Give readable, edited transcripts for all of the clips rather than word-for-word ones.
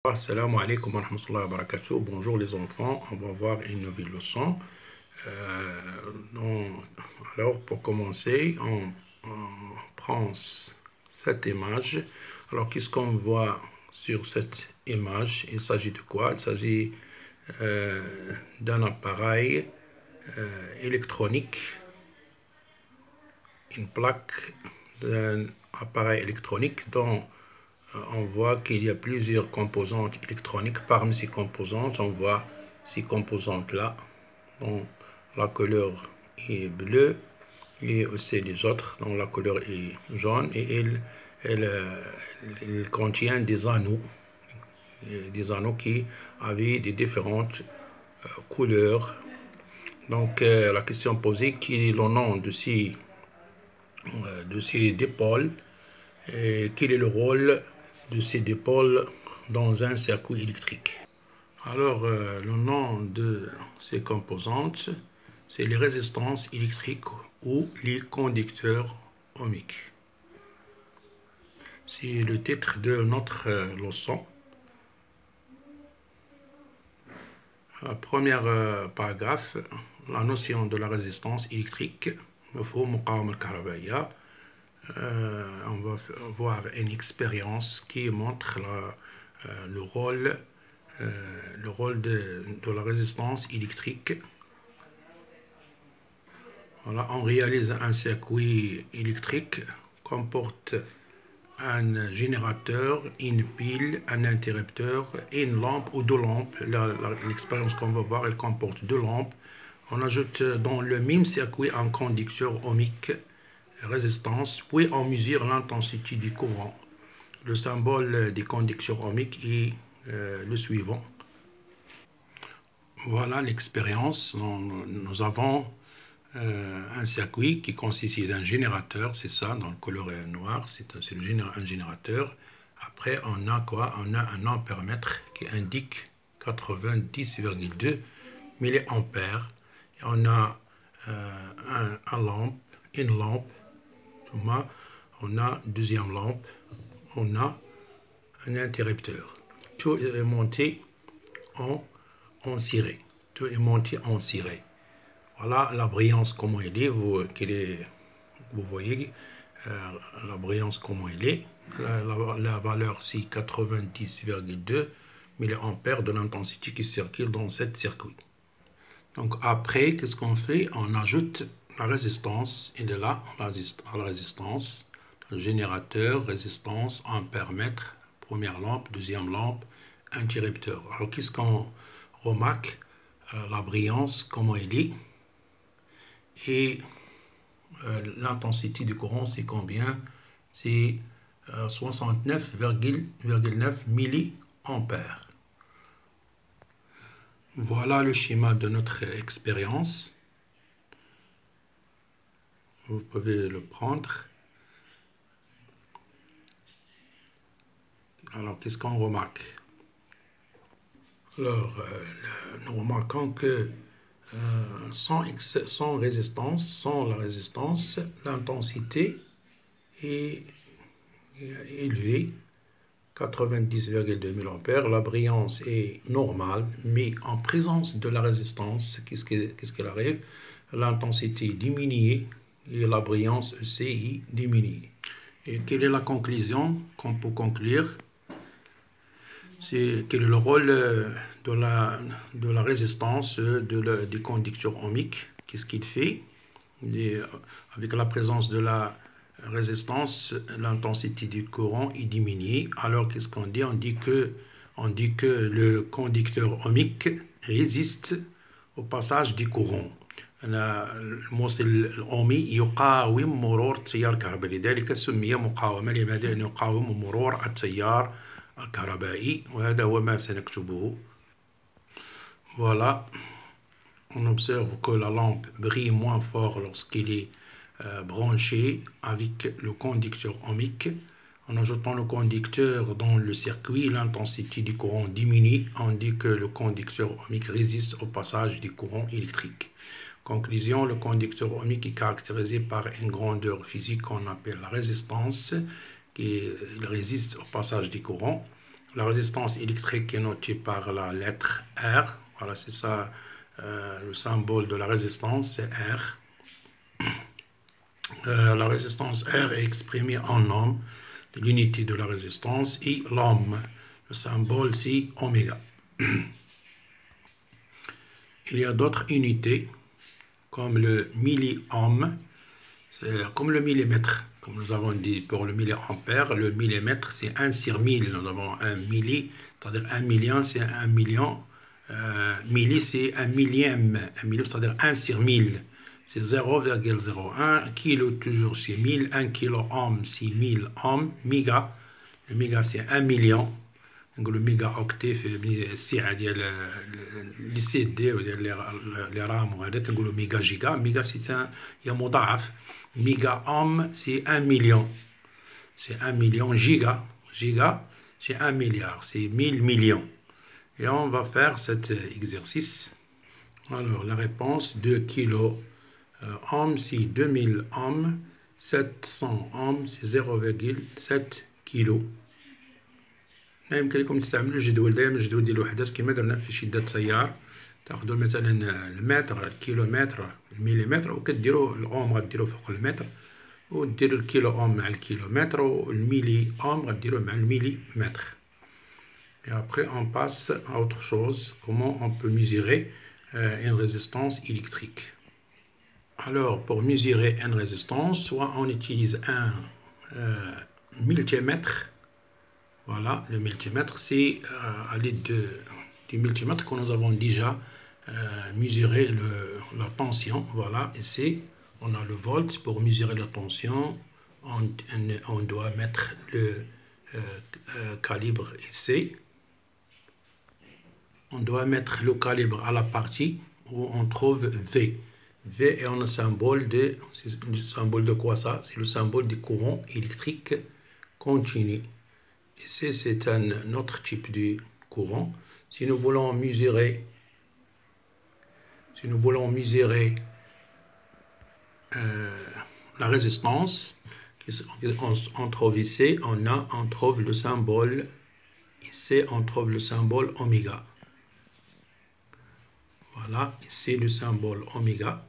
Assalamu alaikum wa rahmatullahi wa barakatuh. Bonjour les enfants, on va voir une nouvelle leçon. Alors pour commencer, on prend cette image. Alors qu'est-ce qu'on voit sur cette image? Il s'agit de quoi? Il s'agit d'un appareil électronique, une plaque d'un appareil électronique dont on voit qu'il y a plusieurs composantes électroniques. Parmi ces composantes, on voit ces composantes-là, dont la couleur est bleue, et aussi les autres, dont la couleur est jaune, et elle contient des anneaux qui avaient des différentes couleurs. Donc, la question posée, quel est le nom de ces dipôles, et quel est le rôle de ces dipôles dans un circuit électrique. Alors, le nom de ces composantes, c'est les résistances électriques ou les conducteurs ohmiques. C'est le titre de notre leçon. Premier paragraphe, la notion de la résistance électrique. On va voir une expérience qui montre le rôle de la résistance électrique. Voilà, on réalise un circuit électrique comporte un générateur, une pile, un interrupteur, une lampe ou deux lampes. L'expérience qu'on va voir, elle comporte deux lampes. On ajoute dans le même circuit un conducteur ohmique résistance, puis on mesure l'intensité du courant. Le symbole des conducteurs ohmiques est le suivant. Voilà l'expérience. Nous avons un circuit qui consiste d'un générateur, c'est ça, dans le couleur noir, c'est un générateur. Après, on a quoi? On a un ampèremètre qui indique 90,2 milliampères. Et on a une lampe. On a une deuxième lampe, on a un interrupteur. Tout est monté en ciré. Tout est monté en ciré. Voilà la brillance comment elle est. Vous voyez la brillance comment elle est. La valeur c'est 90,2 milliampères de l'intensité qui circule dans ce circuit. Donc après, qu'est-ce qu'on fait? On ajoute la résistance, il est là, la résistance, le générateur, résistance, ampèremètre, première lampe, deuxième lampe, interrupteur. Alors qu'est-ce qu'on remarque? La brillance, comment elle est, et l'intensité du courant, c'est combien? C'est 69,9 milliampères. Voilà le schéma de notre expérience. Vous pouvez le prendre. Alors, qu'est-ce qu'on remarque? Alors, nous remarquons que sans résistance, sans la résistance, l'intensité est élevée, 90,2 milliampères. La brillance est normale, mais en présence de la résistance, qu'est-ce qu'il arrive? L'intensité est diminuée et la brillance aussi est diminuée. Et quelle est la conclusion qu'on peut conclure? C'est quel est le rôle de la résistance des conducteurs ohmiques? Qu'est-ce qu'il fait? Avec la présence de la résistance, l'intensité du courant est diminuée. Alors qu'est-ce qu'on dit? On dit que le conducteur ohmique résiste au passage du courant. الموصل الأومي يقاوم مرور التيار الكهربائي، لذلك سمي مقاومة. لماذا؟ لأنه يقاوم مرور التيار الكهربائي، وهذا هو ما سنكتبه. Voilà, on observe que la lampe brille moins fort lorsqu'il est branché avec le conducteur ohmique. En ajoutant le conducteur dans le circuit, l'intensité du courant diminue. On dit que le conducteur ohmique résiste au passage du courant électrique. Conclusion, le conducteur ohmique est caractérisé par une grandeur physique qu'on appelle la résistance, qui résiste au passage du courant. La résistance électrique est notée par la lettre R. Voilà, c'est ça, le symbole de la résistance, c'est R. La résistance R est exprimée en ohm, l'unité de la résistance, et l'ohm, le symbole c'est oméga. Il y a d'autres unités, comme le milliohm, c'est comme le millimètre. Comme nous avons dit pour le milliampère, le millimètre c'est 1 sur 1000. Nous avons un milli, c'est-à-dire 1 million, c'est 1 million. Milli, c'est un millième. Un millième, c'est-à-dire 1 sur 1000. C'est 0,01. Kilo, toujours c'est 1000. 1 kilo ohm, c'est 1000 ohms. Méga, le méga, c'est 1 million. Le mégaoctet c'est les CD ou les RAM وهذاك نقولوا méga giga. Méga c'est un مضاعف. Méga ohm c'est 1 million. C'est 1 million. Giga, giga c'est 1 milliard. C'est 1000 millions. Et on va faire cet exercice. Alors la réponse 2 kilo ohm c'est 2000 ohms. 700 ohms c'est 0,7 kilo. يمكن لكم تستعملوا الجدول دائما الجدول ديال الوحدات كما درنا في شدة التيار تاخذوا مثلا المتر الكيلومتر المليمتر وكديروا الاوم غديروا فوق المتر وديروا الكيلو اوم مع الكيلومتر والميلي اوم غديروه مع المليمتر. Et après on passe à autre chose, comment on peut mesurer une résistance électrique. Alors pour mesurer une résistance, soit on utilise un multimètre. Voilà, le multimètre, c'est à l'aide du multimètre que nous avons déjà mesuré la tension. Voilà, ici, on a le volt. Pour mesurer la tension, on doit mettre le calibre ici. On doit mettre le calibre à la partie où on trouve V. V est un symbole de quoi ça? C'est le symbole du courant électrique continu. Ici, c'est un autre type de courant. Si nous voulons mesurer la résistance, on trouve ici, on trouve le symbole, ici, on trouve le symbole oméga. Voilà, ici, le symbole oméga.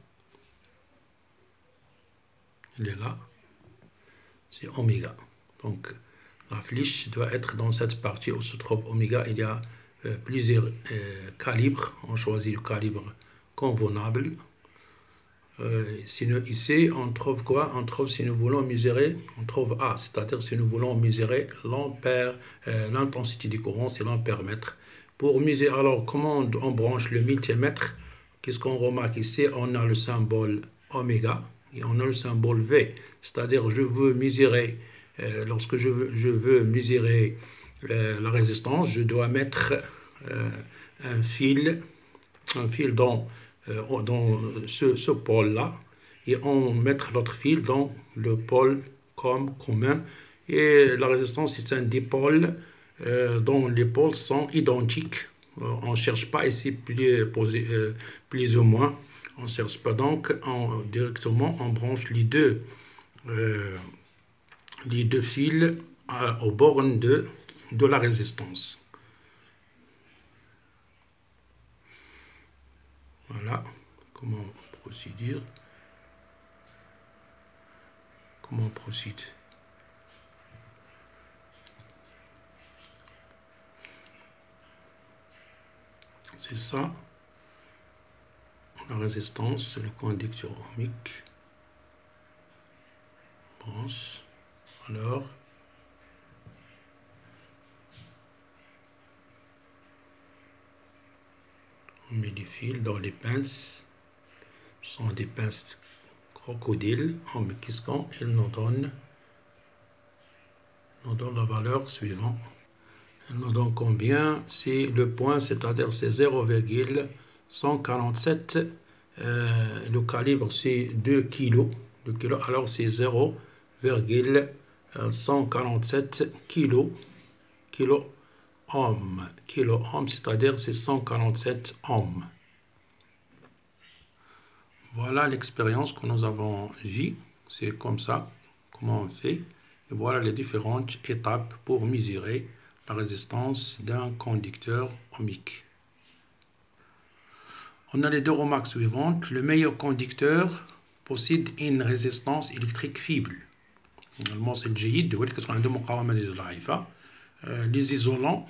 Il est là. C'est oméga. Donc, la flèche doit être dans cette partie où se trouve oméga. Il y a plusieurs calibres. On choisit le calibre convenable. Ici, on trouve quoi? On trouve, si nous voulons mesurer, on trouve A, c'est-à-dire si nous voulons mesurer l'ampère, l'intensité du courant, c'est l'ampère-mètre. Pour mesurer, alors, comment on branche le multimètre? Qu'est-ce qu'on remarque ici? On a le symbole oméga et on a le symbole V. C'est-à-dire, je veux mesurer, lorsque je veux mesurer la résistance, je dois mettre un fil dans ce pôle-là et on mettre l'autre fil dans le pôle commun. Et la résistance, c'est un dipôle dont les pôles sont identiques. On ne cherche pas ici plus ou moins. On ne cherche pas donc directement, on branche les deux fils aux bornes de la résistance. Voilà comment procéder. Comment on procède. C'est ça. La résistance, c'est le conducteur ohmique. Branche. Alors, on met des fils dans les pinces. Ce sont des pinces crocodiles en méquisquant. Ils nous donnent la valeur suivante. Ils nous donnent combien? C'est le point, c'est-à-dire c'est 0,147. Le calibre c'est 2 kg. Alors c'est 0,147 kg. Ohm, c'est-à-dire c'est 147 ohms. Voilà l'expérience que nous avons vue. C'est comme ça, comment on fait. Et voilà les différentes étapes pour mesurer la résistance d'un conducteur ohmique. On a les deux remarques suivantes. Le meilleur conducteur possède une résistance électrique faible. Normalement, c'est le جيد هو اللي كتكون عنده مقاومة ضعيفة. Les isolants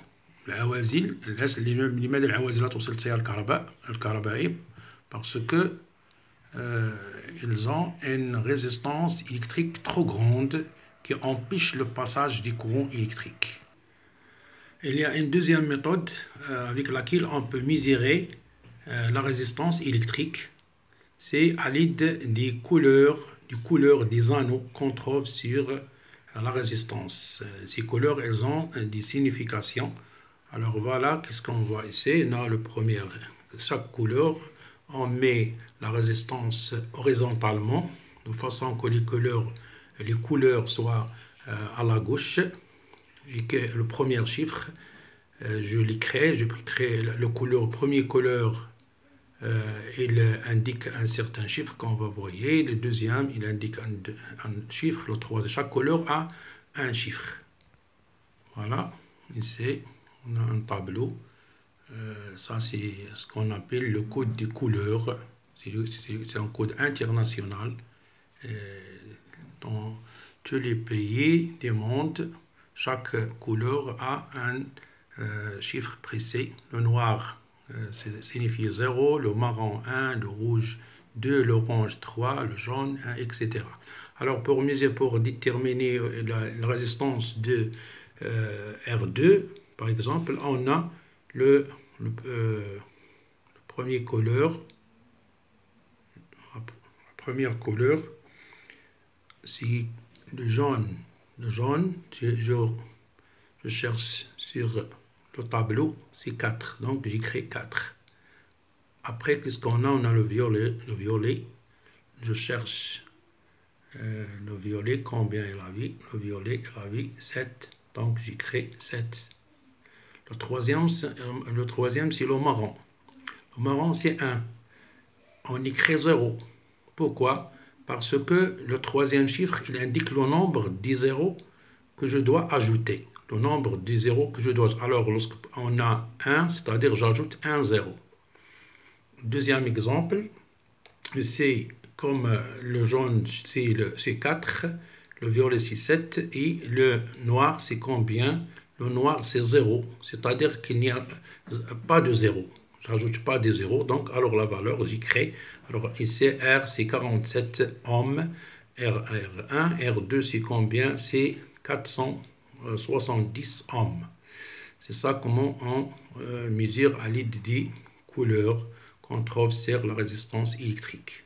العوازل لماذا العوازل لا توصل التيار الكهربائي parce que ils ont une résistance électrique trop grande qui empêche le passage du courant électrique. Il y a une deuxième méthode avec laquelle on peut mesurer la résistance électrique. C'est à l'aide des couleurs des anneaux qu'on trouve sur la résistance. Ces couleurs, elles ont des significations. Alors voilà, qu'est-ce qu'on voit ici? Dans le premier, chaque couleur, on met la résistance horizontalement, de façon que les couleurs soient à la gauche, et que le premier chiffre, je crée le premier couleur, il indique un certain chiffre qu'on va voir. Le deuxième, il indique un chiffre. Le troisième, chaque couleur a un chiffre. Voilà, ici, on a un tableau. Ça, c'est ce qu'on appelle le code des couleurs. C'est un code international. Dans tous les pays du monde, chaque couleur a un chiffre précis. Le noir signifie 0, le marron 1, le rouge 2, l'orange 3, le jaune 1, etc. Alors pour déterminer la résistance de R2, par exemple, on a le premier couleur. La première couleur, c'est le jaune. Le jaune, je cherche sur le tableau, c'est 4. Donc j'écris 4. Après, qu'est-ce qu'on a? On a le violet. Je cherche le violet, combien il a vu? Le violet, il a vu 7. Donc j'écris 7. Le troisième, c'est le marron. Le marron, c'est 1. On écrit 0. Pourquoi? Parce que le troisième chiffre, il indique le nombre des zéros que je dois ajouter. Le nombre des zéros que je dois... Alors, lorsqu'on a 1, c'est-à-dire j'ajoute un 0. Deuxième exemple, c'est comme le jaune, c'est 4, le violet, c'est 7, et le noir, c'est combien? Le noir, c'est 0, c'est-à-dire qu'il n'y a pas de 0. J'ajoute pas de 0, donc alors la valeur, j'écris. Alors ici, R, c'est 47 ohms, R1, R2, c'est combien? C'est 470 ohms. C'est ça comment on mesure à l'aide des couleurs qu'on trouve sur la résistance électrique.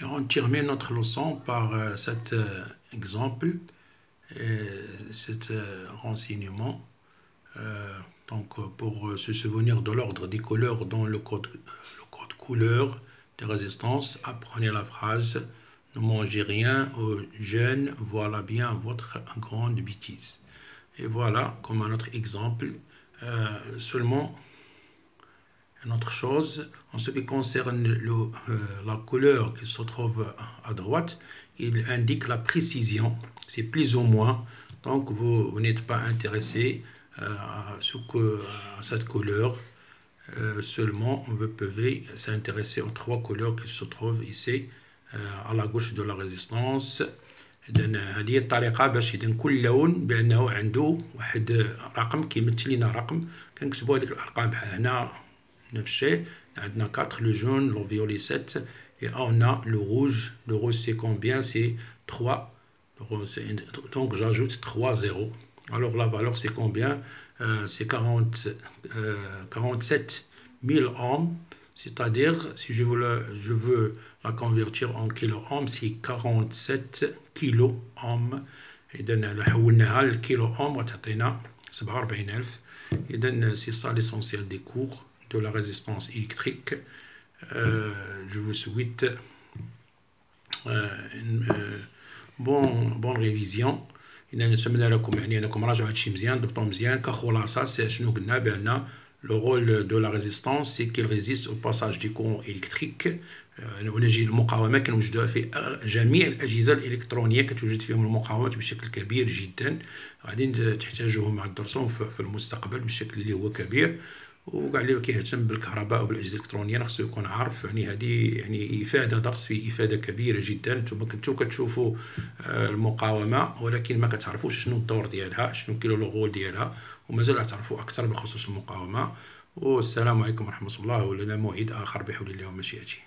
Et on termine notre leçon par cet exemple, cet renseignement. Donc pour se souvenir de l'ordre des couleurs dans le code couleur de résistance, apprenez la phrase « Ne mangez rien aux jeunes, voilà bien votre grande bêtise ». Et voilà, comme un autre exemple, seulement une autre chose, en ce qui concerne la couleur qui se trouve à droite, il indique la précision, c'est plus ou moins, donc vous n'êtes pas intéressé à cette couleur, seulement vous pouvez s'intéresser aux 3 couleurs qui se trouvent ici à la gauche de la résistance. هذه الطريقه باش اذا كل لون بانه عنده واحد رقم كيمثل لنا رقم كنكتبوا هذيك الارقام بحال هنا نفس الشيء عندنا 4 le jaune le violet 7 et on a le rouge c'est combien? C'est 3. Donc j'ajoute 3 zéros. Alors la valeur c'est combien? C'est 47 000 ohms, c'est-à-dire si je veux la convertir en kilo-ohms, c'est 47 kilo-ohms. إذا حولناها للكيلو-ohms وتعطينا 47,000. إذا c'est ça l'essentiel des cours de la résistance électrique. Je vous souhaite une bonne révision. إذا نتمنى لكم يعني أنكم راجعوا هادشي مزيان ضبطوا مزيان كخلاصة شنو قلنا بأن Le rôle de la résistance, c'est qu'il résiste au passage du courant électrique. المقاومة كنوجدوها في جميع الأجهزة الإلكترونية، كتوجد فيهم المقاومات بشكل كبير جدا، غادي تحتاجوهم مع الدرسهم في المستقبل بشكل اللي هو كبير. وكاع اللي كيهتم بالكهرباء وبالاجهزه الالكترونيه خصو يكون عارف، يعني هذه يعني افاده، درس فيه افاده كبيره جدا. نتوما كنتو كتشوفوا المقاومه ولكن ما كتعرفوش شنو الدور ديالها، شنو كاين لو رول ديالها، ومازال غتعرفوا اكثر بخصوص المقاومه. والسلام عليكم ورحمه الله، ولنا موعد اخر بحول الله ومشيئته.